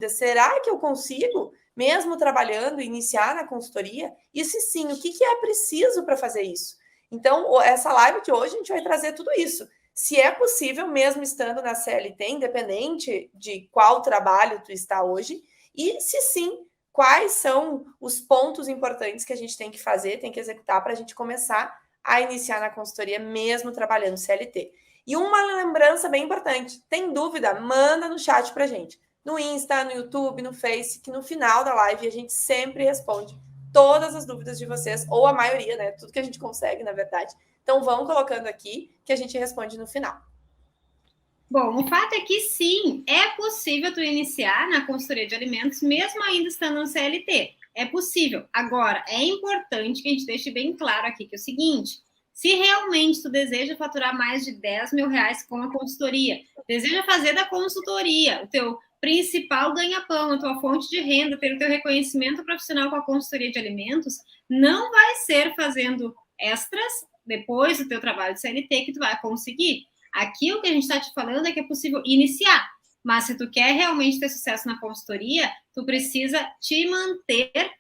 dúvida, será que eu consigo, mesmo trabalhando, iniciar na consultoria? E se sim, o que é preciso para fazer isso? Então, essa live de hoje, a gente vai trazer tudo isso. Se é possível, mesmo estando na CLT, independente de qual trabalho tu está hoje, e se sim, quais são os pontos importantes que a gente tem que fazer, tem que executar para a gente começar a iniciar na consultoria, mesmo trabalhando CLT. E uma lembrança bem importante, tem dúvida? Manda no chat para a gente. No Insta, no YouTube, no Face, que no final da live a gente sempre responde todas as dúvidas de vocês, ou a maioria, né? Tudo que a gente consegue, na verdade. Então, vão colocando aqui que a gente responde no final. Bom, o fato é que sim, é possível tu iniciar na consultoria de alimentos, mesmo ainda estando no CLT. É possível. Agora, é importante que a gente deixe bem claro aqui que é o seguinte: se realmente tu deseja faturar mais de 10 mil reais com a consultoria, deseja fazer da consultoria o teu principal ganha-pão, a tua fonte de renda, ter o teu reconhecimento profissional com a consultoria de alimentos, não vai ser fazendo extras depois do teu trabalho de CLT que tu vai conseguir. Aqui o que a gente está te falando é que é possível iniciar, mas se tu quer realmente ter sucesso na consultoria, tu precisa te manter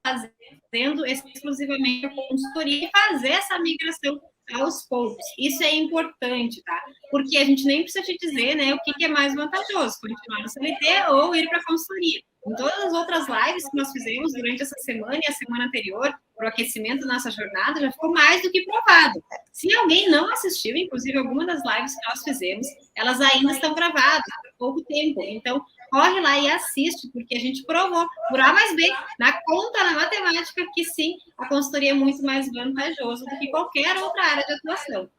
fazendo exclusivamente a consultoria e fazer essa migração aos poucos. Isso é importante, tá? Porque a gente nem precisa te dizer, né, o que é mais vantajoso, continuar no CLT ou ir para a consultoria. Em todas as outras lives que nós fizemos durante essa semana e a semana anterior, para o aquecimento da nossa jornada, já ficou mais do que provado. Se alguém não assistiu, inclusive alguma das lives que nós fizemos, elas ainda estão gravadas há pouco tempo. Então, corre lá e assiste, porque a gente provou, por A mais B, na conta, na matemática, que sim, a consultoria é muito mais vantajosa do que qualquer outra área de atuação.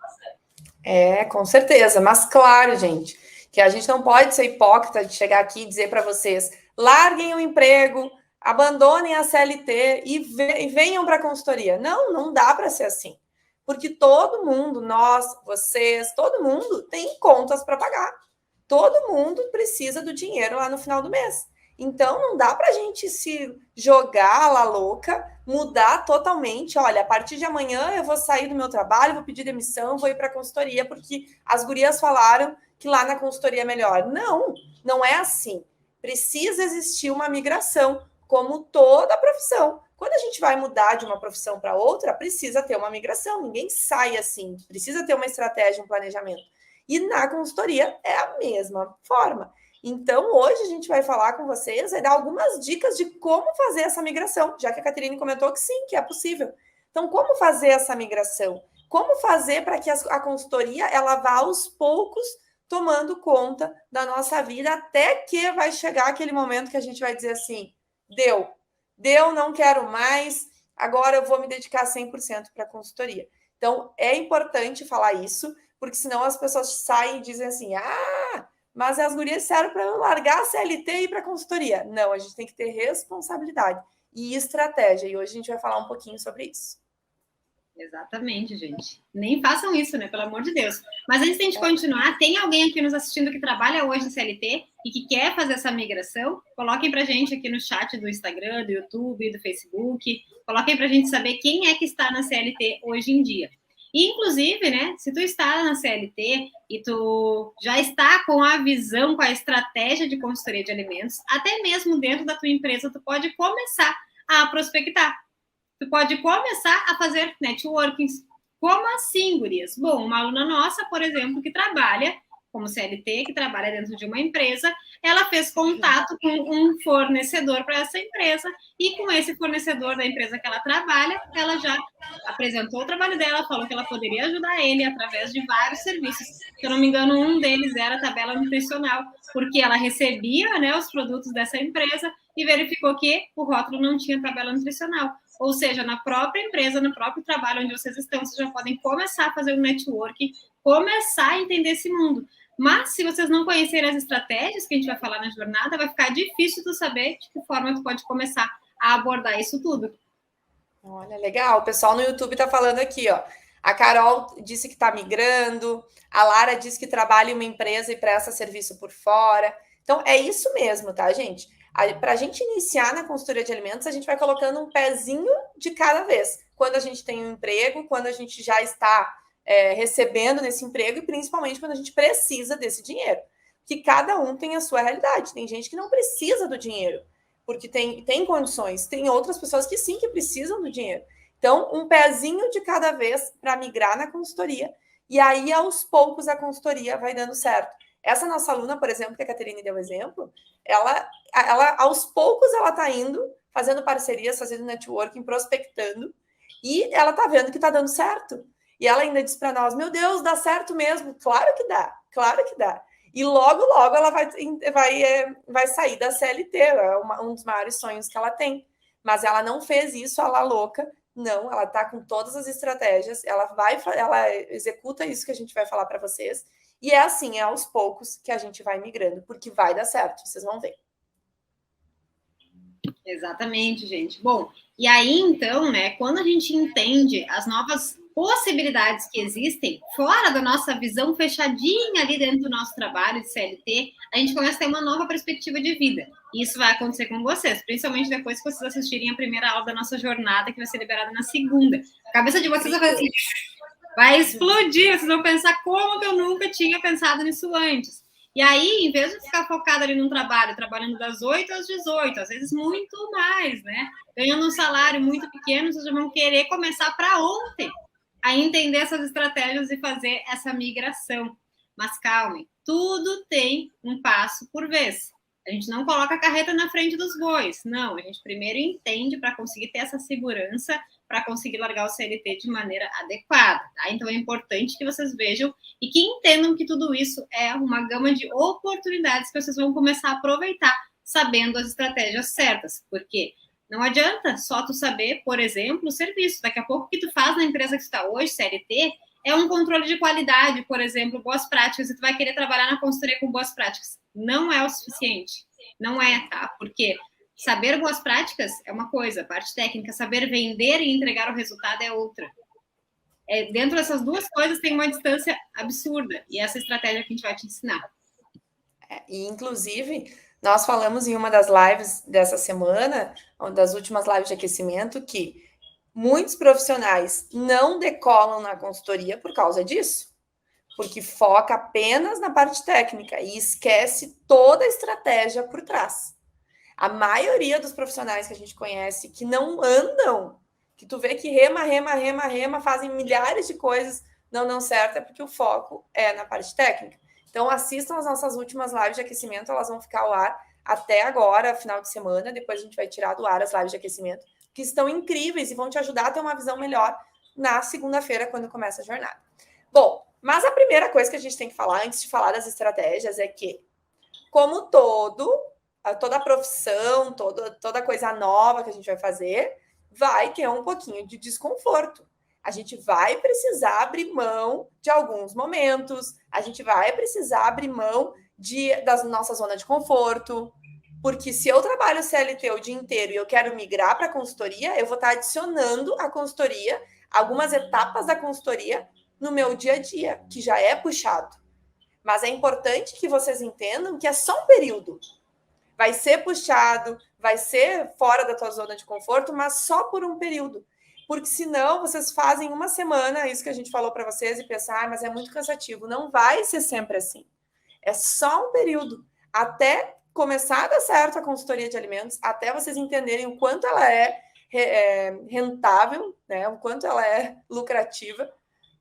É, com certeza. Mas claro, gente, que a gente não pode ser hipócrita de chegar aqui e dizer para vocês: larguem o emprego, abandonem a CLT e venham para a consultoria. Não, não dá para ser assim. Porque todo mundo, nós, vocês, todo mundo tem contas para pagar. Todo mundo precisa do dinheiro lá no final do mês. Então, não dá para a gente se jogar lá louca, mudar totalmente. Olha, a partir de amanhã eu vou sair do meu trabalho, vou pedir demissão, vou ir para a consultoria, porque as gurias falaram que lá na consultoria é melhor. Não, não é assim. Precisa existir uma migração, como toda profissão. Quando a gente vai mudar de uma profissão para outra, precisa ter uma migração. Ninguém sai assim. Precisa ter uma estratégia, um planejamento. E na consultoria é a mesma forma. Então, hoje a gente vai falar com vocês, vai dar algumas dicas de como fazer essa migração, já que a Caterine comentou que sim, que é possível. Então, como fazer essa migração? Como fazer para que a consultoria ela vá aos poucos tomando conta da nossa vida, até que vai chegar aquele momento que a gente vai dizer assim: deu, não quero mais, agora eu vou me dedicar 100% para a consultoria. Então, é importante falar isso, porque senão as pessoas saem e dizem assim: mas as gurias disseram para eu largar a CLT e ir para a consultoria. Não, a gente tem que ter responsabilidade e estratégia. E hoje a gente vai falar um pouquinho sobre isso. Exatamente, gente. Nem façam isso, né? Pelo amor de Deus. Mas antes de a gente continuar, tem alguém aqui nos assistindo que trabalha hoje no CLT e que quer fazer essa migração? Coloquem pra gente aqui no chat do Instagram, do YouTube, do Facebook. Coloquem pra gente saber quem é que está na CLT hoje em dia. E, inclusive, né, se tu está na CLT e tu já está com a visão, com a estratégia de consultoria de alimentos, até mesmo dentro da tua empresa, tu pode começar a prospectar. Tu pode começar a fazer networkings. Como assim, gurias? Bom, uma aluna nossa, por exemplo, que trabalha como CLT, que trabalha dentro de uma empresa, ela fez contato com um fornecedor para essa empresa e com esse fornecedor da empresa que ela trabalha, ela já apresentou o trabalho dela, falou que ela poderia ajudar ele através de vários serviços. Se eu não me engano, um deles era a tabela nutricional, porque ela recebia, né, os produtos dessa empresa e verificou que o rótulo não tinha tabela nutricional. Ou seja, na própria empresa, no próprio trabalho onde vocês estão, vocês já podem começar a fazer um network, começar a entender esse mundo. Mas, se vocês não conhecerem as estratégias que a gente vai falar na jornada, vai ficar difícil tu saber de que forma tu pode começar a abordar isso tudo. Olha, legal. O pessoal no YouTube tá falando aqui, ó. A Carol disse que está migrando, a Lara disse que trabalha em uma empresa e presta serviço por fora. Então, é isso mesmo, tá, gente? Para a gente iniciar na consultoria de alimentos, a gente vai colocando um pezinho de cada vez. Quando a gente tem um emprego, quando a gente já está recebendo nesse emprego e principalmente quando a gente precisa desse dinheiro. que cada um tem a sua realidade. Tem gente que não precisa do dinheiro, porque tem condições. Tem outras pessoas que sim, que precisam do dinheiro. Então, um pezinho de cada vez para migrar na consultoria. E aí, aos poucos, a consultoria vai dando certo. Essa nossa aluna, por exemplo, que a Caterine deu exemplo, ela aos poucos, ela está indo, fazendo parcerias, fazendo networking, prospectando, e ela está vendo que está dando certo. E ela ainda diz para nós, meu Deus, dá certo mesmo. Claro que dá, claro que dá. E logo, logo ela vai sair da CLT, é um dos maiores sonhos que ela tem. Mas ela não fez isso, ela louca. Não, ela está com todas as estratégias, ela executa isso que a gente vai falar para vocês. E é assim, é aos poucos que a gente vai migrando, porque vai dar certo, vocês vão ver. Exatamente, gente. Bom, e aí então, né, quando a gente entende as novas possibilidades que existem fora da nossa visão fechadinha ali dentro do nosso trabalho de CLT, a gente começa a ter uma nova perspectiva de vida. E isso vai acontecer com vocês, principalmente depois que vocês assistirem a primeira aula da nossa jornada, que vai ser liberada na segunda. A cabeça de vocês vai fazer assim, vai explodir, vocês vão pensar como que eu nunca tinha pensado nisso antes. E aí, em vez de ficar focado ali num trabalho, trabalhando das 8 às 18, às vezes muito mais, né? Ganhando um salário muito pequeno, vocês já vão querer começar para ontem a entender essas estratégias e fazer essa migração. Mas calmem, tudo tem um passo por vez. A gente não coloca a carreta na frente dos bois, não. A gente primeiro entende para conseguir ter essa segurança, para conseguir largar o CLT de maneira adequada, tá? Então é importante que vocês vejam e que entendam que tudo isso é uma gama de oportunidades que vocês vão começar a aproveitar, sabendo as estratégias certas, porque não adianta só tu saber, por exemplo, o serviço. Daqui a pouco o que tu faz na empresa que tu está hoje, CLT, é um controle de qualidade, por exemplo, boas práticas, e tu vai querer trabalhar na consultoria com boas práticas. Não é o suficiente. Não é, tá? Porque saber boas práticas é uma coisa, a parte técnica, saber vender e entregar o resultado é outra. Dentro dessas duas coisas tem uma distância absurda, e essa estratégia que a gente vai te ensinar. E, inclusive, nós falamos em uma das lives dessa semana, uma das últimas lives de aquecimento, que muitos profissionais não decolam na consultoria por causa disso, porque foca apenas na parte técnica e esquece toda a estratégia por trás. A maioria dos profissionais que a gente conhece que não andam, que tu vê que rema, fazem milhares de coisas, não dão certo, é porque o foco é na parte técnica. Então, assistam as nossas últimas lives de aquecimento, elas vão ficar ao ar até agora, final de semana, depois a gente vai tirar do ar as lives de aquecimento, que estão incríveis e vão te ajudar a ter uma visão melhor na segunda-feira, quando começa a jornada. Bom, mas a primeira coisa que a gente tem que falar, antes de falar das estratégias, é que, como toda profissão, toda coisa nova que a gente vai fazer, vai ter um pouquinho de desconforto. A gente vai precisar abrir mão de alguns momentos, a gente vai precisar abrir mão da nossa zona de conforto, porque se eu trabalho CLT o dia inteiro e eu quero migrar para a consultoria, eu vou estar adicionando a consultoria, algumas etapas da consultoria no meu dia a dia, que já é puxado. Mas é importante que vocês entendam que é só um período. Vai ser puxado, vai ser fora da tua zona de conforto, mas só por um período. Porque senão vocês fazem uma semana, isso que a gente falou para vocês, e pensar, mas é muito cansativo. Não vai ser sempre assim. É só um período. Até começar a dar certo a consultoria de alimentos, até vocês entenderem o quanto ela é rentável, né? O quanto ela é lucrativa,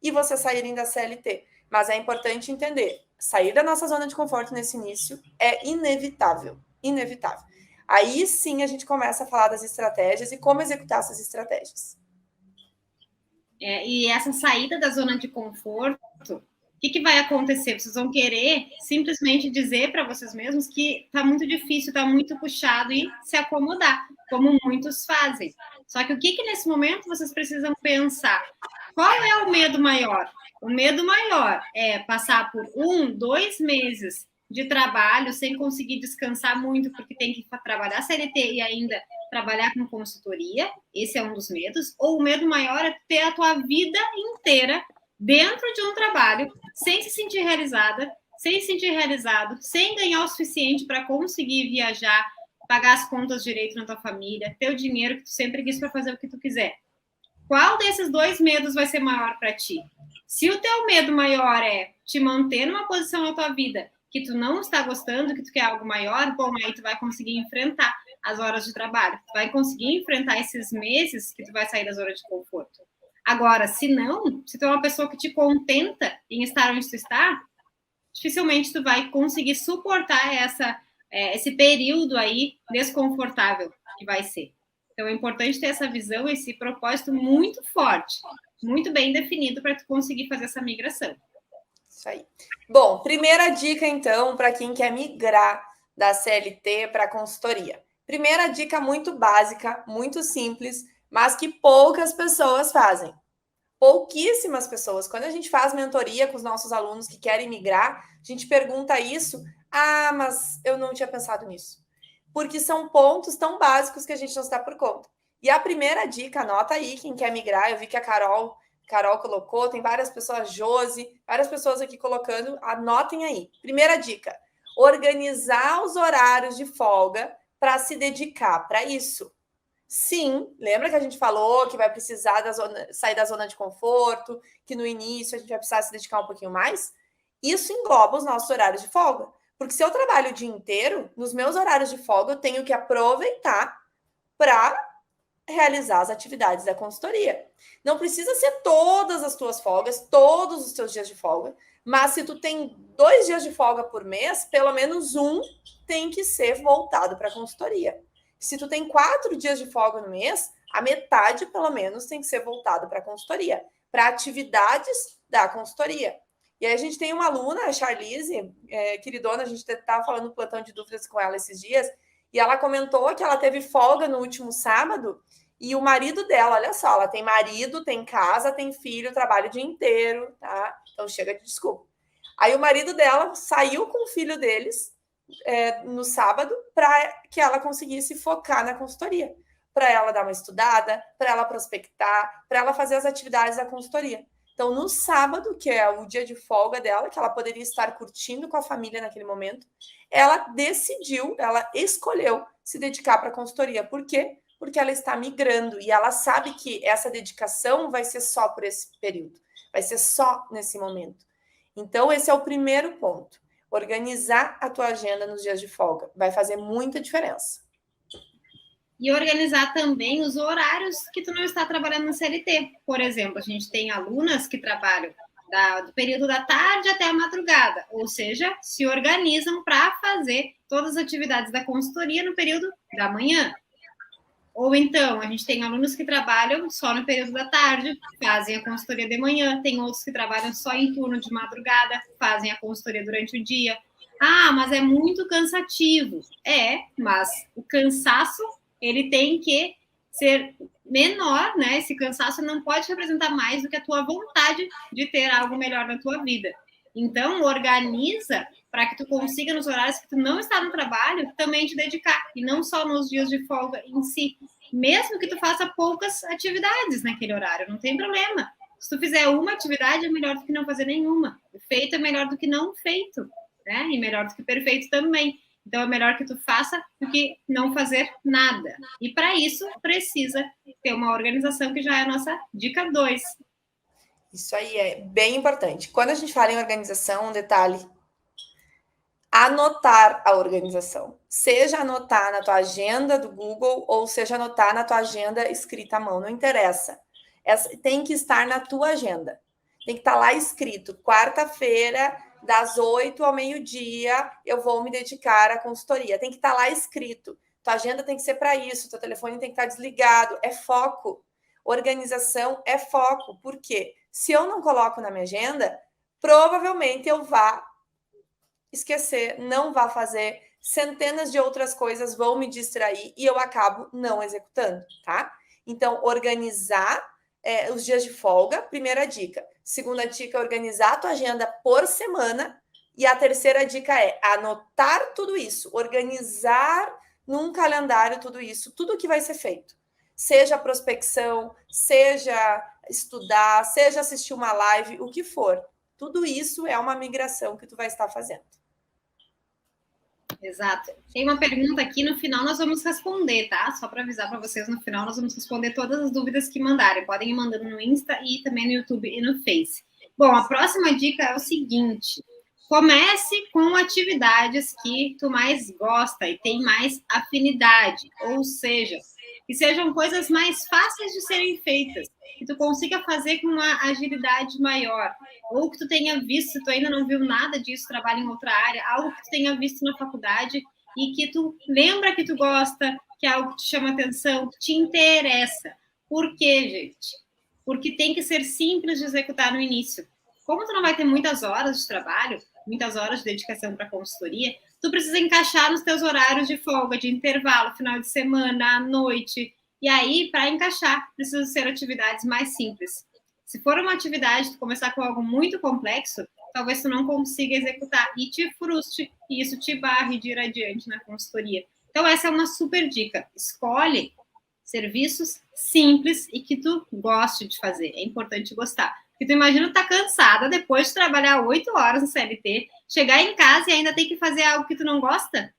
e vocês saírem da CLT. Mas é importante entender, sair da nossa zona de conforto nesse início é inevitável. Inevitável. Aí sim a gente começa a falar das estratégias e como executar essas estratégias. E essa saída da zona de conforto, o que vai acontecer? Vocês vão querer simplesmente dizer para vocês mesmos que está muito difícil, está muito puxado e se acomodar, como muitos fazem. Só que o que nesse momento vocês precisam pensar? Qual é o medo maior? O medo maior é passar por 1, 2 meses de trabalho sem conseguir descansar muito, porque tem que trabalhar CLT e ainda trabalhar com consultoria. Esse é um dos medos. Ou o medo maior é ter a tua vida inteira dentro de um trabalho, sem se sentir realizada, sem se sentir realizado, sem ganhar o suficiente para conseguir viajar, pagar as contas direito na tua família, ter o dinheiro que tu sempre quis para fazer o que tu quiser. Qual desses dois medos vai ser maior para ti? Se o teu medo maior é te manter numa posição na tua vida que tu não está gostando, que tu quer algo maior, bom, aí tu vai conseguir enfrentar as horas de trabalho, tu vai conseguir enfrentar esses meses que tu vai sair da zona de conforto. Agora, se não, se tu é uma pessoa que te contenta em estar onde tu está, dificilmente tu vai conseguir suportar esse período aí desconfortável que vai ser. Então, é importante ter essa visão, esse propósito muito forte, muito bem definido para tu conseguir fazer essa migração. Isso aí. Bom, primeira dica, então, para quem quer migrar da CLT para a consultoria. Primeira dica muito básica, muito simples, mas que poucas pessoas fazem. Pouquíssimas pessoas. Quando a gente faz mentoria com os nossos alunos que querem migrar, a gente pergunta isso. Ah, mas eu não tinha pensado nisso. Porque são pontos tão básicos que a gente não se dá por conta. E a primeira dica, anota aí, quem quer migrar, eu vi que a Carol colocou, tem várias pessoas, Josi, várias pessoas aqui colocando, anotem aí. Primeira dica, organizar os horários de folga para se dedicar para isso. Sim, lembra que a gente falou que vai precisar sair da zona de conforto, que no início a gente vai precisar se dedicar um pouquinho mais? Isso engloba os nossos horários de folga. Porque se eu trabalho o dia inteiro, nos meus horários de folga, eu tenho que aproveitar para realizar as atividades da consultoria. Não precisa ser todas as tuas folgas, todos os teus dias de folga, mas se tu tem 2 dias de folga por mês, pelo menos um tem que ser voltado para a consultoria. Se tu tem 4 dias de folga no mês, a metade, pelo menos, tem que ser voltado para a consultoria, para atividades da consultoria. E aí a gente tem uma aluna, a Charlize, queridona, a gente estava falando no plantão de dúvidas com ela esses dias, e ela comentou que ela teve folga no último sábado, e o marido dela, olha só, ela tem marido, tem casa, tem filho, trabalha o dia inteiro, tá? Então chega de desculpa. Aí o marido dela saiu com o filho deles, no sábado, para que ela conseguisse focar na consultoria, para ela dar uma estudada, para ela prospectar, para ela fazer as atividades da consultoria. Então, no sábado, que é o dia de folga dela, que ela poderia estar curtindo com a família naquele momento, ela decidiu, ela escolheu se dedicar para a consultoria. Por quê? Porque ela está migrando e ela sabe que essa dedicação vai ser só por esse período, vai ser só nesse momento. Então, esse é o primeiro ponto. Organizar a tua agenda nos dias de folga vai fazer muita diferença. E organizar também os horários que tu não está trabalhando no CLT. Por exemplo, a gente tem alunas que trabalham do período da tarde até a madrugada, ou seja, se organizam para fazer todas as atividades da consultoria no período da manhã. Ou então, a gente tem alunos que trabalham só no período da tarde, fazem a consultoria de manhã, tem outros que trabalham só em turno de madrugada, fazem a consultoria durante o dia. Ah, mas é muito cansativo. Mas o cansaço, ele tem que ser menor, né? Esse cansaço não pode representar mais do que a tua vontade de ter algo melhor na tua vida. Então, organiza para que tu consiga, nos horários que tu não está no trabalho, também te dedicar. E não só nos dias de folga em si. Mesmo que tu faça poucas atividades naquele horário, não tem problema. Se tu fizer uma atividade, é melhor do que não fazer nenhuma. Feito é melhor do que não feito, né? E melhor do que perfeito também. Então, é melhor que tu faça do que não fazer nada. E para isso, precisa ter uma organização, que já é a nossa dica 2. Isso aí é bem importante. Quando a gente fala em organização, um detalhe, anotar a organização. Seja anotar na tua agenda do Google ou seja anotar na tua agenda escrita à mão, não interessa. Tem que estar na tua agenda. Tem que estar lá escrito, quarta-feira, das 8 ao meio-dia, eu vou me dedicar à consultoria. Tem que estar lá escrito. Tua agenda tem que ser para isso, teu telefone tem que estar desligado. É foco. Organização é foco. Por quê? Se eu não coloco na minha agenda, provavelmente eu vá esquecer, não vá fazer, centenas de outras coisas vão me distrair e eu acabo não executando, tá? Então, organizar os dias de folga, primeira dica. Segunda dica, organizar a tua agenda por semana. E a terceira dica é anotar tudo isso, organizar num calendário tudo isso, tudo que vai ser feito. Seja prospecção, seja estudar, seja assistir uma live, o que for. Tudo isso é uma migração que tu vai estar fazendo. Exato. Tem uma pergunta aqui, no final nós vamos responder, tá? Só para avisar para vocês, no final nós vamos responder todas as dúvidas que mandarem. Podem ir mandando no Insta e também no YouTube e no Face. Bom, a próxima dica é o seguinte: Comece com atividades que tu mais gosta e tem mais afinidade, ou seja, que sejam coisas mais fáceis de serem feitas, que tu consiga fazer com uma agilidade maior, ou que tu tenha visto, se tu ainda não viu nada disso, trabalha em outra área, algo que tu tenha visto na faculdade e que tu lembra que tu gosta, que é algo que te chama atenção, que te interessa. Por quê, gente? Porque tem que ser simples de executar no início. Como tu não vai ter muitas horas de trabalho, muitas horas de dedicação para consultoria, tu precisa encaixar nos teus horários de folga, de intervalo, final de semana, à noite. E aí, para encaixar, precisam ser atividades mais simples. Se for uma atividade, tu começar com algo muito complexo, talvez tu não consiga executar e te frustre, e isso te barre de ir adiante na consultoria. Então, essa é uma super dica. Escolhe serviços simples e que tu goste de fazer. É importante gostar. Porque tu imagina tu tá cansada depois de trabalhar 8 horas no CLT, chegar em casa e ainda ter que fazer algo que tu não gosta?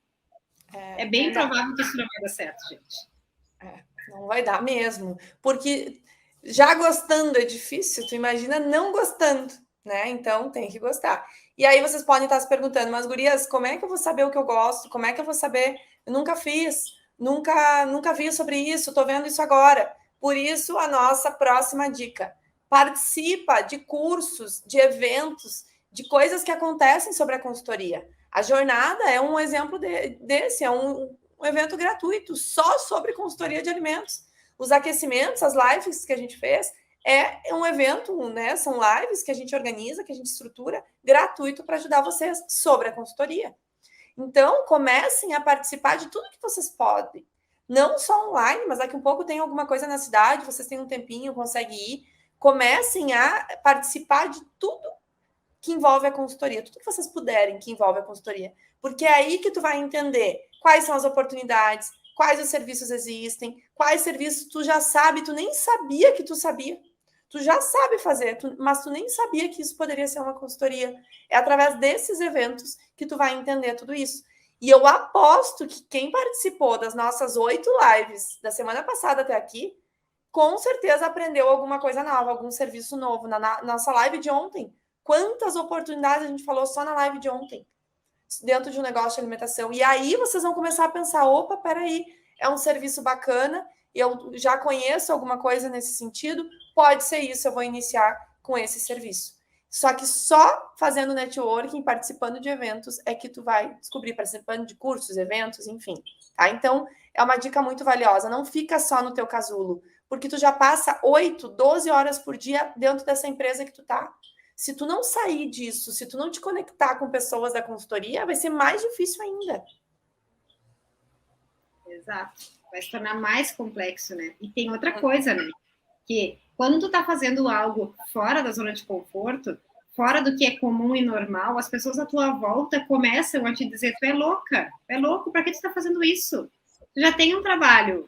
É bem provável que isso não vai dar certo, gente. Não vai dar mesmo. Porque já gostando é difícil, tu imagina não gostando, né? Então tem que gostar. E aí vocês podem estar se perguntando, mas gurias, como é que eu vou saber o que eu gosto? Como é que eu vou saber? Eu nunca fiz, nunca vi sobre isso, tô vendo isso agora. Por isso, a nossa próxima dica. Participa de cursos, de eventos, de coisas que acontecem sobre a consultoria. A jornada é um exemplo desse, é um evento gratuito só sobre consultoria de alimentos. Os aquecimentos, as lives que a gente fez, é um evento, né? São lives que a gente organiza, que a gente estrutura, gratuito para ajudar vocês sobre a consultoria. Então, comecem a participar de tudo que vocês podem. Não só online, mas daqui a um pouco tem alguma coisa na cidade, vocês têm um tempinho, conseguem ir. Comecem a participar de tudo que envolve a consultoria, tudo que vocês puderem que envolve a consultoria. Porque é aí que tu vai entender quais são as oportunidades, quais os serviços existem, quais serviços tu já sabe, tu nem sabia que tu sabia. Tu já sabe fazer, mas tu nem sabia que isso poderia ser uma consultoria. É através desses eventos que tu vai entender tudo isso. E eu aposto que quem participou das nossas 8 lives da semana passada até aqui, com certeza aprendeu alguma coisa nova, algum serviço novo. Na nossa live de ontem, quantas oportunidades a gente falou só na live de ontem, dentro de um negócio de alimentação. E aí vocês vão começar a pensar, opa, peraí, é um serviço bacana, eu já conheço alguma coisa nesse sentido, pode ser isso, eu vou iniciar com esse serviço. Só que só fazendo networking, participando de eventos, é que tu vai descobrir, participando de cursos, eventos, enfim. Tá? Então, é uma dica muito valiosa. Não fica só no teu casulo, porque tu já passa 8, 12 horas por dia dentro dessa empresa que tu tá. Se tu não sair disso, se tu não te conectar com pessoas da consultoria, vai ser mais difícil ainda. Exato. Vai se tornar mais complexo, né? E tem outra coisa, né? Que quando tu tá fazendo algo fora da zona de conforto, fora do que é comum e normal, as pessoas à tua volta começam a te dizer, tu é louca, tu é louco, para que tu tá fazendo isso? Tu já tem um trabalho,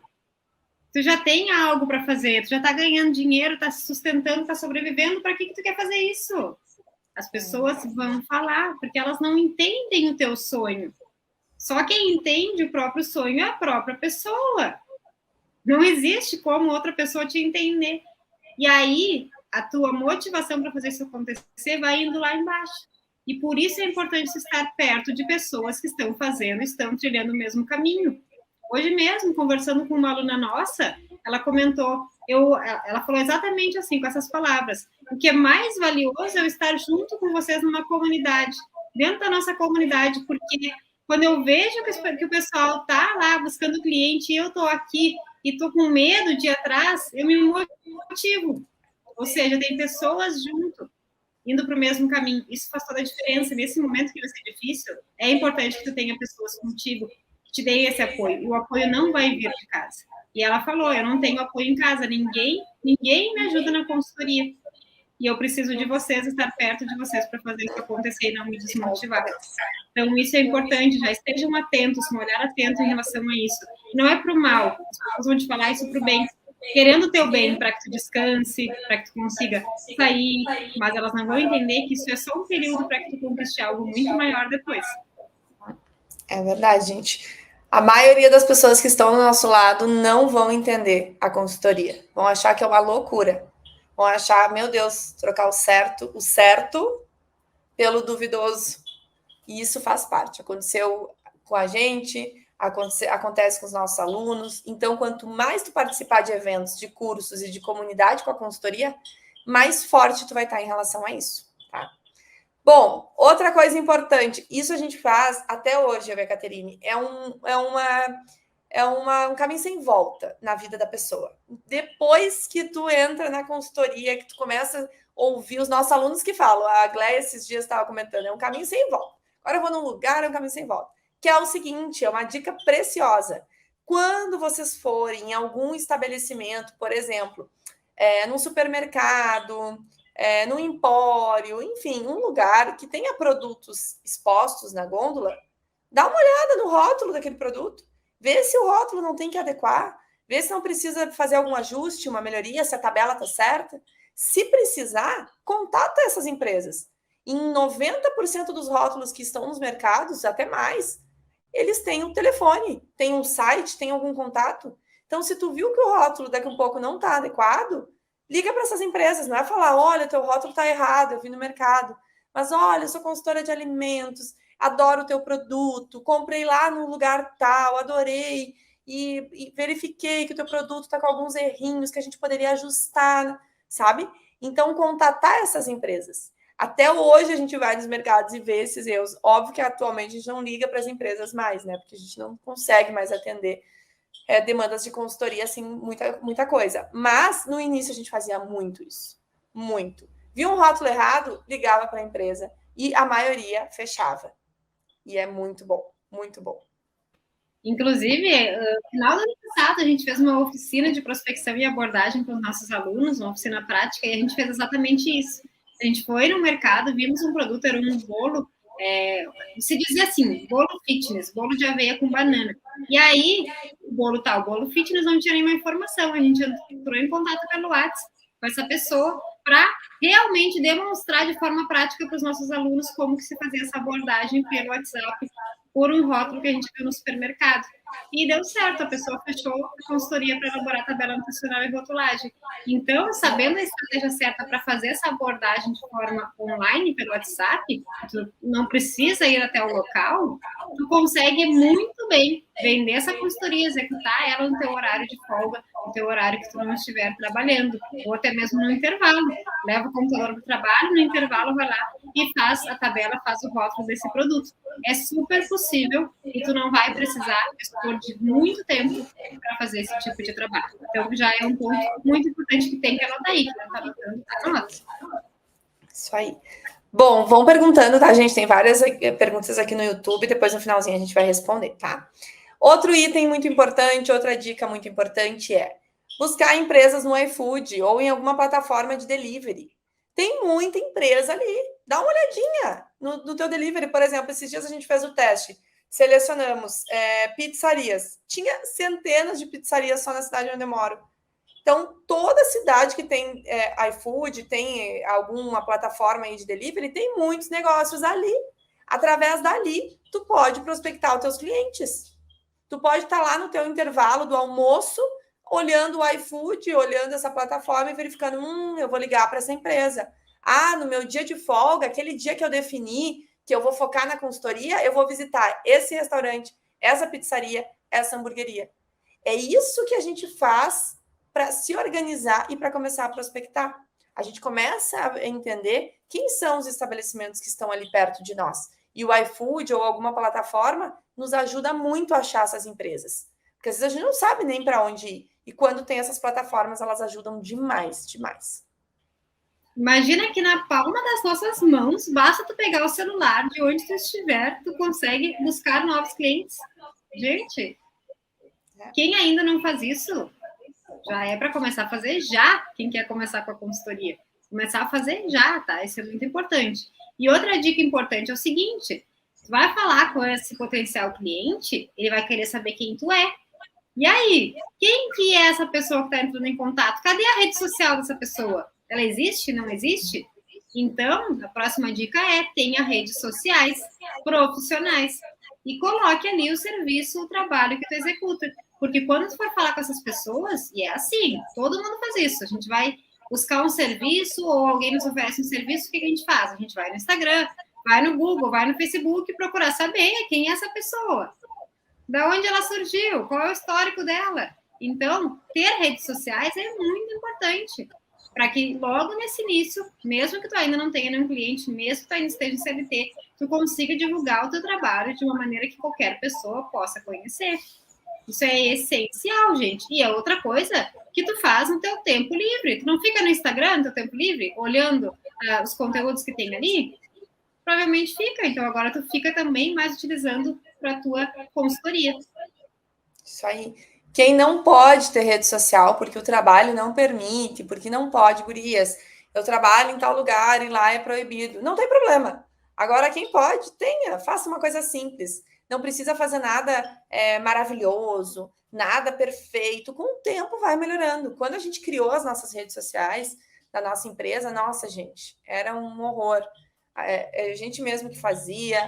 tu já tem algo para fazer, tu já tá ganhando dinheiro, tá se sustentando, tá sobrevivendo, para que tu quer fazer isso? As pessoas vão falar, porque elas não entendem o teu sonho. Só quem entende o próprio sonho é a própria pessoa. Não existe como outra pessoa te entender. E aí, a tua motivação para fazer isso acontecer vai indo lá embaixo. E por isso é importante estar perto de pessoas que estão fazendo, estão trilhando o mesmo caminho. Hoje mesmo, conversando com uma aluna nossa, ela comentou, ela falou exatamente assim, com essas palavras: o que é mais valioso é eu estar junto com vocês numa comunidade, dentro da nossa comunidade, porque quando eu vejo que o pessoal está lá buscando cliente e eu estou aqui e estou com medo de ir atrás, eu me motivo. Ou seja, tem pessoas junto, indo para o mesmo caminho. Isso faz toda a diferença. Nesse momento que vai ser difícil, é importante que tu tenha pessoas contigo que te deem esse apoio. E o apoio não vai vir de casa. E ela falou, eu não tenho apoio em casa, ninguém me ajuda na consultoria. E eu preciso de vocês, estar perto de vocês para fazer isso acontecer e não me desmotivar. Então, isso é importante, já estejam atentos, um olhar atento em relação a isso. Não é para o mal, as pessoas vão te falar isso para o bem, querendo o teu bem, para que tu descanse, para que tu consiga sair, mas elas não vão entender que isso é só um período para que tu conquiste algo muito maior depois. É verdade, gente. A maioria das pessoas que estão do nosso lado não vão entender a consultoria. Vão achar que é uma loucura. Vão achar, meu Deus, trocar o certo pelo duvidoso. E isso faz parte. Aconteceu com a gente, acontece com os nossos alunos. Então, quanto mais tu participar de eventos, de cursos e de comunidade com a consultoria, mais forte tu vai estar em relação a isso, tá? Bom, outra coisa importante, isso a gente faz até hoje, Caterine, um caminho sem volta na vida da pessoa. Depois que tu entra na consultoria, que tu começa a ouvir os nossos alunos que falam, a Gléia esses dias estava comentando, é um caminho sem volta. Agora eu vou num lugar, é um caminho sem volta. Que é o seguinte, é uma dica preciosa. Quando vocês forem em algum estabelecimento, por exemplo, num supermercado, num empório, enfim, um lugar que tenha produtos expostos na gôndola, dá uma olhada no rótulo daquele produto, vê se o rótulo não tem que adequar, vê se não precisa fazer algum ajuste, uma melhoria, se a tabela está certa. Se precisar, contata essas empresas. Em 90% dos rótulos que estão nos mercados, até mais, eles têm um telefone, têm um site, têm algum contato. Então, se tu viu que o rótulo daqui a um pouco não está adequado, liga para essas empresas, não é falar, olha, teu rótulo está errado, eu vi no mercado. Mas, olha, eu sou consultora de alimentos, adoro o teu produto, comprei lá no lugar tal, adorei, e verifiquei que o teu produto está com alguns errinhos que a gente poderia ajustar, sabe? Então, contatar essas empresas. Até hoje a gente vai nos mercados e vê esses erros. Óbvio que atualmente a gente não liga para as empresas mais, né? Porque a gente não consegue mais atender demandas de consultoria, assim, muita coisa. Mas no início a gente fazia muito isso. Muito. Viu um rótulo errado, ligava para a empresa e a maioria fechava. E é muito bom, muito bom. Inclusive, no final do ano passado, a gente fez uma oficina de prospecção e abordagem com os nossos alunos, uma oficina prática, e a gente fez exatamente isso. A gente foi no mercado, vimos um produto, era um bolo, se dizia assim, bolo fitness, bolo de aveia com banana. E aí, o bolo fitness não tinha nenhuma informação, a gente entrou em contato pelo WhatsApp com essa pessoa para realmente demonstrar de forma prática para os nossos alunos como que se fazia essa abordagem pelo WhatsApp por um rótulo que a gente viu no supermercado. E deu certo, a pessoa fechou a consultoria para elaborar a tabela nutricional e rotulagem. Então, sabendo a estratégia certa para fazer essa abordagem de forma online pelo WhatsApp, tu não precisa ir até o local, tu consegue muito bem vender essa consultoria, executar ela no teu horário de folga, no teu horário que tu não estiver trabalhando, ou até mesmo no intervalo. Leva o computador para o trabalho, no intervalo vai lá e faz a tabela, faz o rótulo desse produto. É super possível e tu não vai precisar expor de muito tempo para fazer esse tipo de trabalho. Então, já é um ponto muito importante que tem que anotar aí. Que não está anotando, anota. Isso aí. Bom, vão perguntando, tá, gente? Tem várias perguntas aqui no YouTube, depois no finalzinho a gente vai responder, tá? Outro item muito importante, outra dica muito importante é buscar empresas no iFood ou em alguma plataforma de delivery. Tem muita empresa ali. Dá uma olhadinha no teu delivery. Por exemplo, esses dias a gente fez o teste. Selecionamos pizzarias. Tinha centenas de pizzarias só na cidade onde eu moro. Então, toda cidade que tem iFood, tem alguma plataforma aí de delivery, tem muitos negócios ali. Através dali, tu pode prospectar os teus clientes. Tu pode estar lá no teu intervalo do almoço, olhando o iFood, olhando essa plataforma e verificando, eu vou ligar para essa empresa. No meu dia de folga, aquele dia que eu defini que eu vou focar na consultoria, eu vou visitar esse restaurante, essa pizzaria, essa hamburgueria. É isso que a gente faz para se organizar e para começar a prospectar. A gente começa a entender quem são os estabelecimentos que estão ali perto de nós. E o iFood ou alguma plataforma nos ajuda muito a achar essas empresas. Porque às vezes a gente não sabe nem para onde ir. E quando tem essas plataformas, elas ajudam demais, demais. Imagina que na palma das nossas mãos, basta tu pegar o celular, de onde tu estiver, tu consegue buscar novos clientes. Gente, quem ainda não faz isso, já é para começar a fazer já, quem quer começar com a consultoria. Começar a fazer já, tá? Isso é muito importante. E outra dica importante é o seguinte, tu vai falar com esse potencial cliente, ele vai querer saber quem tu é. E aí, quem que é essa pessoa que está entrando em contato? Cadê a rede social dessa pessoa? Ela existe? Não existe? Então, a próxima dica é tenha redes sociais profissionais e coloque ali o serviço, o trabalho que tu executa. Porque quando tu for falar com essas pessoas, e é assim, todo mundo faz isso, a gente vai buscar um serviço ou alguém nos oferece um serviço, o que a gente faz? A gente vai no Instagram, vai no Google, vai no Facebook procurar saber quem é essa pessoa, da onde ela surgiu, qual é o histórico dela. Então, ter redes sociais é muito importante para que logo nesse início, mesmo que tu ainda não tenha nenhum cliente, mesmo que tu ainda esteja em CLT, tu consiga divulgar o teu trabalho de uma maneira que qualquer pessoa possa conhecer. Isso é essencial, gente. E é outra coisa que tu faz no teu tempo livre. Tu não fica no Instagram no teu tempo livre, olhando os conteúdos que tem ali? Provavelmente fica. Então, agora tu fica também mais utilizando para a tua consultoria. Isso aí. Quem não pode ter rede social, porque o trabalho não permite, porque não pode, gurias, eu trabalho em tal lugar e lá é proibido. Não tem problema. Agora, quem pode, tenha. Faça uma coisa simples. Não precisa fazer nada maravilhoso, nada perfeito. Com o tempo vai melhorando. Quando a gente criou as nossas redes sociais da nossa empresa, nossa, gente, era um horror. A gente mesmo que fazia.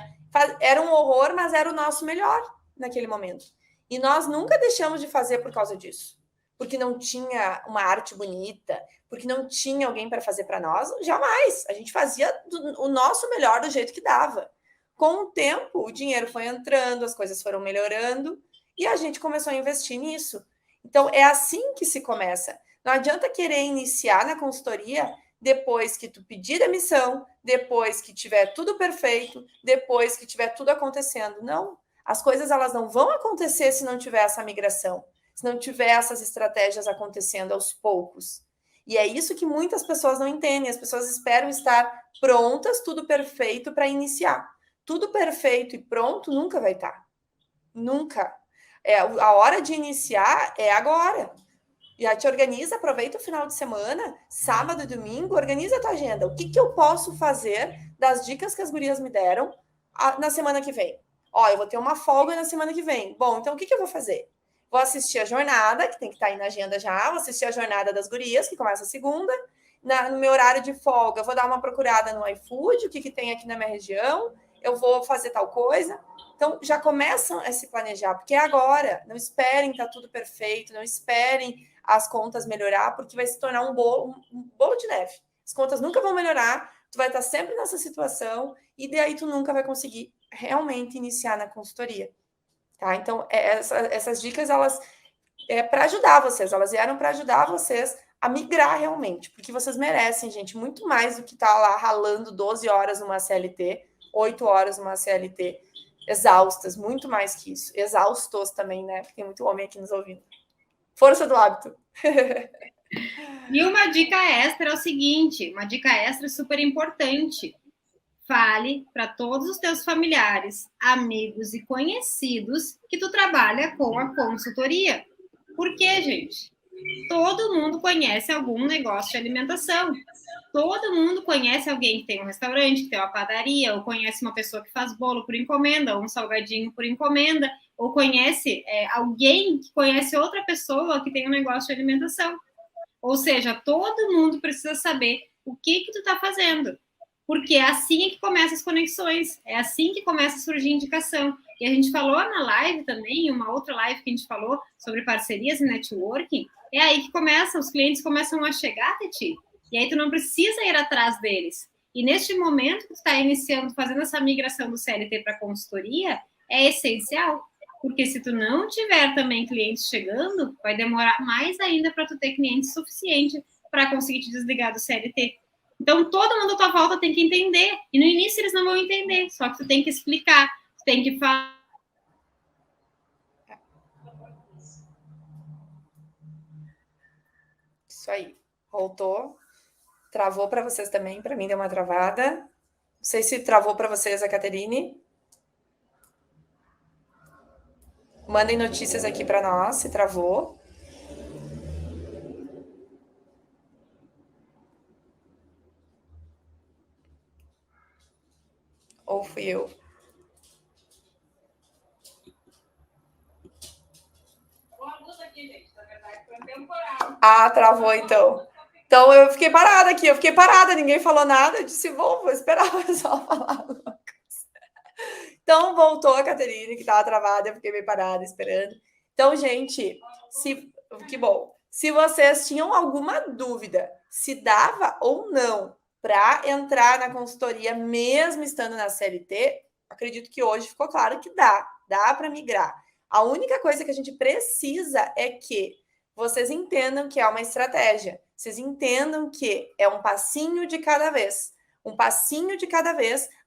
Era um horror, mas era o nosso melhor naquele momento. E nós nunca deixamos de fazer por causa disso. Porque não tinha uma arte bonita, porque não tinha alguém para fazer para nós. Jamais. A gente fazia o nosso melhor do jeito que dava. Com o tempo, o dinheiro foi entrando, as coisas foram melhorando e a gente começou a investir nisso. Então, é assim que se começa. Não adianta querer iniciar na consultoria depois que tu pedir demissão, depois que tiver tudo perfeito, depois que tiver tudo acontecendo. Não. As coisas elas não vão acontecer se não tiver essa migração, se não tiver essas estratégias acontecendo aos poucos. E é isso que muitas pessoas não entendem. As pessoas esperam estar prontas, tudo perfeito para iniciar. Tudo perfeito e pronto nunca vai estar. Nunca. A hora de iniciar é agora. Já te organiza, aproveita o final de semana, sábado e domingo, organiza a tua agenda. O que eu posso fazer das dicas que as gurias me deram na semana que vem? Eu vou ter uma folga na semana que vem. Bom, então o que eu vou fazer? Vou assistir a jornada, que tem que estar aí na agenda já. Vou assistir a jornada das gurias, que começa a segunda. No meu horário de folga, vou dar uma procurada no iFood, o que tem aqui na minha região. Eu vou fazer tal coisa. Então, já começam a se planejar, porque é agora. Não esperem que tá tudo perfeito, não esperem as contas melhorar, porque vai se tornar um bolo de neve. As contas nunca vão melhorar, tu vai estar sempre nessa situação e daí tu nunca vai conseguir realmente iniciar na consultoria, tá? Então, essas dicas, elas para ajudar vocês, elas vieram para ajudar vocês a migrar realmente, porque vocês merecem, gente, muito mais do que estar lá ralando 12 horas numa CLT, 8 horas numa CLT, exaustas, muito mais que isso. Exaustos também, né? Porque tem muito homem aqui nos ouvindo. Força do hábito. E uma dica extra é o seguinte, uma dica extra super importante. Fale para todos os teus familiares, amigos e conhecidos que tu trabalha com a consultoria. Por quê, gente? Todo mundo conhece algum negócio de alimentação. Todo mundo conhece alguém que tem um restaurante, que tem uma padaria, ou conhece uma pessoa que faz bolo por encomenda, ou um salgadinho por encomenda, ou conhece alguém que conhece outra pessoa que tem um negócio de alimentação. Ou seja, todo mundo precisa saber o que tu está fazendo. Porque é assim que começam as conexões, é assim que começa a surgir indicação. E a gente falou na live também, uma outra live que a gente falou sobre parcerias e networking, é aí que começa, os clientes começam a chegar até ti. E aí tu não precisa ir atrás deles. E neste momento que tu está iniciando, fazendo essa migração do CLT para consultoria, é essencial. Porque se tu não tiver também clientes chegando, vai demorar mais ainda para tu ter clientes suficiente para conseguir te desligar do CLT. Então, todo mundo à tua volta tem que entender. E no início eles não vão entender. Só que tu tem que explicar. Tu tem que falar. Isso aí. Voltou. Travou para vocês também. Para mim deu uma travada. Não sei se travou para vocês, a Caterine. Mandem notícias aqui para nós se travou. Ou fui eu? Travou então. Então eu fiquei parada aqui, ninguém falou nada, eu disse, vou esperar o pessoal falar alguma coisa. Então voltou a Caterine, que estava travada, eu fiquei bem parada esperando. Então, gente, que bom. Se vocês tinham alguma dúvida se dava ou não para entrar na consultoria, mesmo estando na CLT, acredito que hoje ficou claro que dá para migrar. A única coisa que a gente precisa é que vocês entendam que é uma estratégia, vocês entendam que é um passinho de cada vez,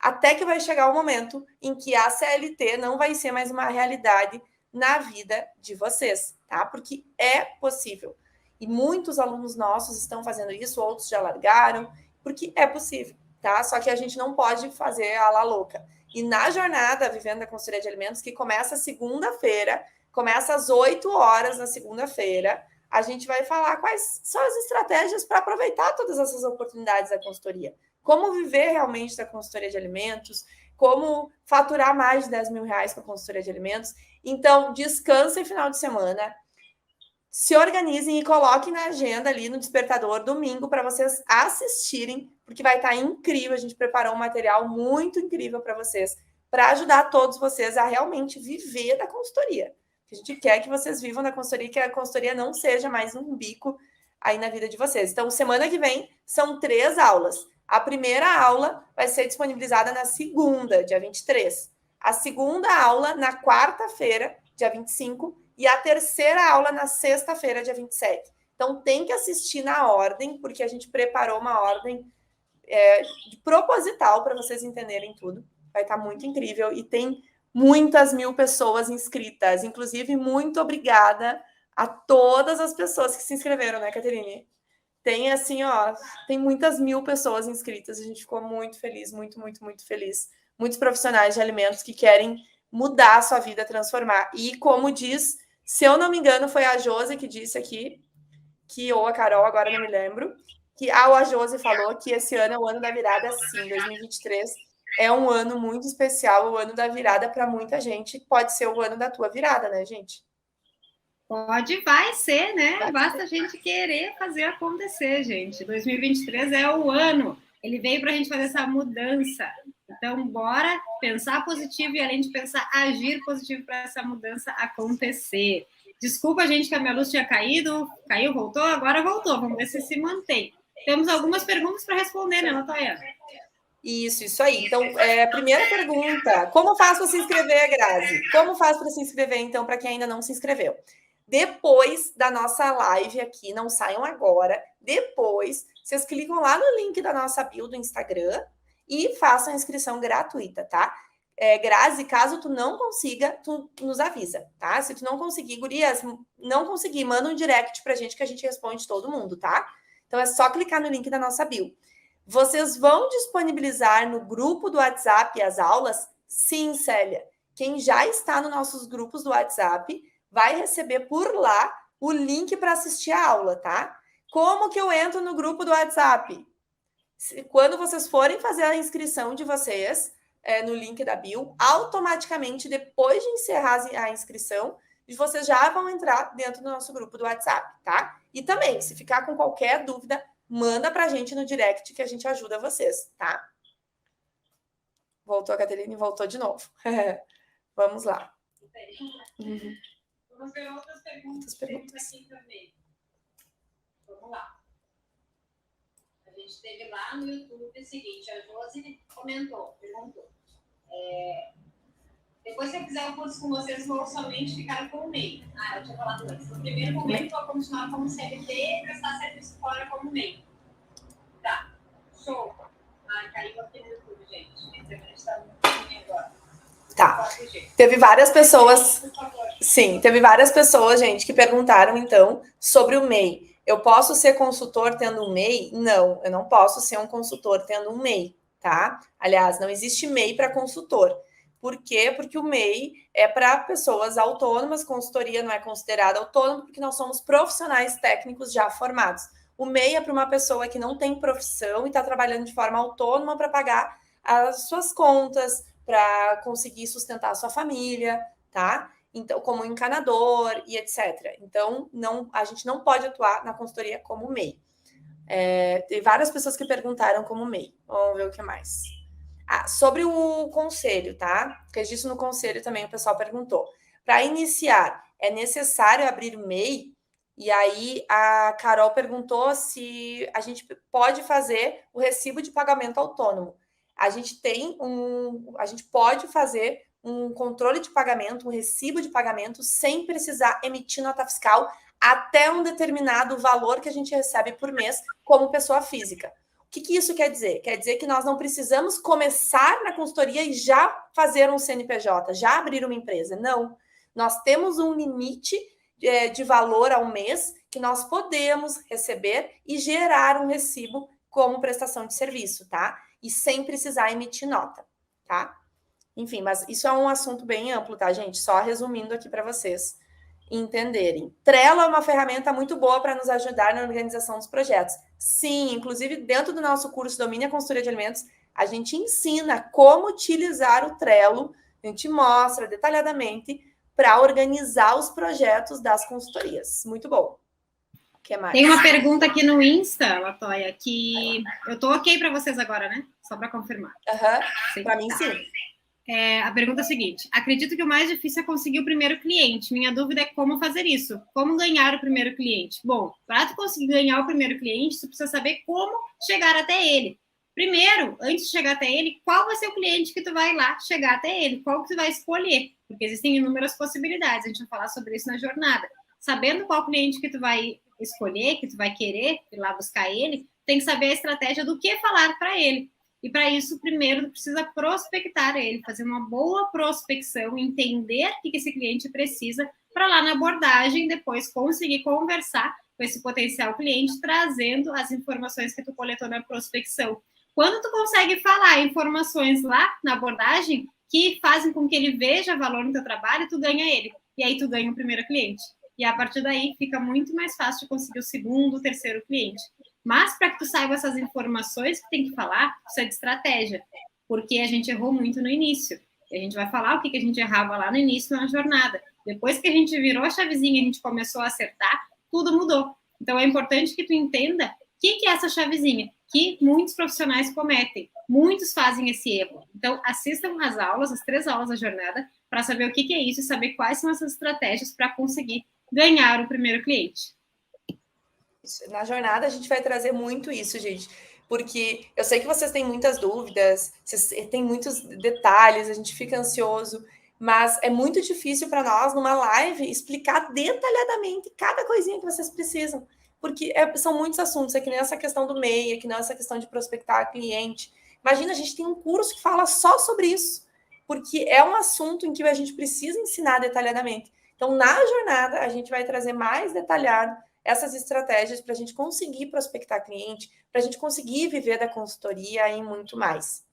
até que vai chegar o momento em que a CLT não vai ser mais uma realidade na vida de vocês, tá? Porque é possível. E muitos alunos nossos estão fazendo isso, outros já largaram, porque é possível, tá? Só que a gente não pode fazer a la louca. E na jornada Vivendo a Consultoria de Alimentos, que começa segunda-feira, começa às 8 horas na segunda-feira, a gente vai falar quais são as estratégias para aproveitar todas essas oportunidades da consultoria. Como viver realmente da consultoria de alimentos, como faturar mais de 10 mil reais com a consultoria de alimentos. Então, descansem final de semana, se organizem e coloquem na agenda ali no despertador domingo para vocês assistirem, porque vai estar incrível. A gente preparou um material muito incrível para vocês, para ajudar todos vocês a realmente viver da consultoria. A gente quer que vocês vivam da consultoria, que a consultoria não seja mais um bico aí na vida de vocês. Então, semana que vem são 3 aulas. A primeira aula vai ser disponibilizada na segunda, dia 23. A segunda aula na quarta-feira, dia 25. E a terceira aula na sexta-feira, dia 27. Então, tem que assistir na ordem, porque a gente preparou uma ordem proposital para vocês entenderem tudo. Vai estar muito incrível e tem muitas mil pessoas inscritas. Inclusive, muito obrigada a todas as pessoas que se inscreveram, né, Caterine? Tem assim, ó, tem muitas mil pessoas inscritas. A gente ficou muito feliz, muito, muito, muito feliz. Muitos profissionais de alimentos que querem mudar a sua vida, transformar. E como diz, se eu não me engano, foi a Josi que disse aqui, ou a Carol, agora não me lembro, que a Josi falou que esse ano é o ano da virada, sim, 2023 é um ano muito especial, o ano da virada para muita gente. Pode ser o ano da tua virada, né, gente? Vai ser, né? Basta a gente querer fazer acontecer, gente. 2023 é o ano. Ele veio para a gente fazer essa mudança. Então, bora pensar positivo e, além de pensar, agir positivo para essa mudança acontecer. Desculpa, gente, que a minha luz tinha caído. Caiu, voltou? Agora voltou. Vamos ver se mantém. Temos algumas perguntas para responder, né, Natoya? Isso aí. Então, primeira pergunta: como faz para se inscrever, Grazi? Como faz para se inscrever, então, para quem ainda não se inscreveu? Depois da nossa live aqui, não saiam agora. Depois, vocês clicam lá no link da nossa bio do Instagram e façam a inscrição gratuita, tá? Grazi, caso tu não consiga, tu nos avisa, tá? Se tu não conseguir, gurias, não conseguir, manda um direct pra gente que a gente responde todo mundo, tá? Então, é só clicar no link da nossa bio. Vocês vão disponibilizar no grupo do WhatsApp as aulas? Sim, Célia. Quem já está nos nossos grupos do WhatsApp vai receber por lá o link para assistir a aula, tá? Como que eu entro no grupo do WhatsApp? Quando vocês forem fazer a inscrição de vocês no link da bio, automaticamente, depois de encerrar a inscrição, vocês já vão entrar dentro do nosso grupo do WhatsApp, tá? E também, se ficar com qualquer dúvida, manda pra gente no direct que a gente ajuda vocês, tá? Voltou a Caterine, voltou de novo. Vamos lá. Vamos ver outras perguntas aqui também. Vamos lá. A gente teve lá no YouTube o seguinte, a Josi perguntou. Depois que eu fizer o curso com vocês, vou somente ficar com o MEI. Eu tinha falado antes. No primeiro momento, vou continuar como CLT e prestar serviço fora como MEI. Tá. Show. Caiu aqui no YouTube, gente. A internet está muito ruim agora. Tá. Teve várias pessoas... Sim, teve várias pessoas, gente, que perguntaram, então, sobre o MEI. Eu posso ser consultor tendo um MEI? Não, eu não posso ser um consultor tendo um MEI, tá? Aliás, não existe MEI para consultor. Por quê? Porque o MEI é para pessoas autônomas, consultoria não é considerada autônoma, porque nós somos profissionais técnicos já formados. O MEI é para uma pessoa que não tem profissão e está trabalhando de forma autônoma para pagar as suas contas, para conseguir sustentar a sua família, tá? Então, como encanador e etc. Então, a gente não pode atuar na consultoria como MEI. Tem várias pessoas que perguntaram como MEI. Vamos ver o que mais. Sobre o conselho, tá? Porque disso no conselho também o pessoal perguntou. Para iniciar, é necessário abrir MEI? E aí a Carol perguntou se a gente pode fazer o recibo de pagamento autônomo. A gente pode fazer um controle de pagamento, um recibo de pagamento, sem precisar emitir nota fiscal até um determinado valor que a gente recebe por mês como pessoa física. O que isso quer dizer? Quer dizer que nós não precisamos começar na consultoria e já fazer um CNPJ, já abrir uma empresa. Não. Nós temos um limite de valor ao mês que nós podemos receber e gerar um recibo como prestação de serviço, tá? E sem precisar emitir nota, tá? Enfim, mas isso é um assunto bem amplo, tá, gente? Só resumindo aqui para vocês entenderem. Trello é uma ferramenta muito boa para nos ajudar na organização dos projetos. Sim, inclusive dentro do nosso curso Domine a Consultoria de Alimentos, a gente ensina como utilizar o Trello, a gente mostra detalhadamente para organizar os projetos das consultorias. Muito bom. O que mais? Tem uma pergunta aqui no Insta, Latoya, que eu tô ok para vocês agora, né? Só para confirmar. Para mim, sim. A pergunta é a seguinte: acredito que o mais difícil é conseguir o primeiro cliente. Minha dúvida é como fazer isso. Como ganhar o primeiro cliente? Bom, para tu conseguir ganhar o primeiro cliente, tu precisa saber como chegar até ele. Primeiro, antes de chegar até ele, qual vai ser o cliente que tu vai lá chegar até ele? Qual que tu vai escolher? Porque existem inúmeras possibilidades. A gente vai falar sobre isso na jornada. Sabendo qual cliente que tu vai escolher, que tu vai querer ir lá buscar ele, tem que saber a estratégia do que falar para ele. E para isso, primeiro, precisa prospectar ele, fazer uma boa prospecção, entender o que esse cliente precisa, para lá na abordagem, depois conseguir conversar com esse potencial cliente, trazendo as informações que tu coletou na prospecção. Quando tu consegue falar informações lá na abordagem que fazem com que ele veja valor no teu trabalho, tu ganha ele. E aí tu ganha o primeiro cliente. E a partir daí fica muito mais fácil de conseguir o segundo, o terceiro cliente. Mas para que tu saiba essas informações que tem que falar, precisa de estratégia, porque a gente errou muito no início. E a gente vai falar o que a gente errava lá no início na jornada. Depois que a gente virou a chavezinha, a gente começou a acertar, tudo mudou. Então é importante que tu entenda o que é essa chavezinha, que muitos profissionais cometem. Muitos fazem esse erro. Então assistam as aulas, as 3 aulas da jornada, para saber o que é isso e saber quais são essas estratégias para conseguir ganhar o primeiro cliente. Na jornada a gente vai trazer muito isso, gente, porque eu sei que vocês têm muitas dúvidas, vocês têm muitos detalhes, a gente fica ansioso, mas é muito difícil para nós, numa live, explicar detalhadamente cada coisinha que vocês precisam, porque são muitos assuntos, é que nem essa questão do MEI, é que nem essa questão de prospectar cliente. Imagina, a gente tem um curso que fala só sobre isso, porque é um assunto em que a gente precisa ensinar detalhadamente. Então, na jornada, a gente vai trazer mais detalhado essas estratégias para a gente conseguir prospectar cliente, para a gente conseguir viver da consultoria e muito mais.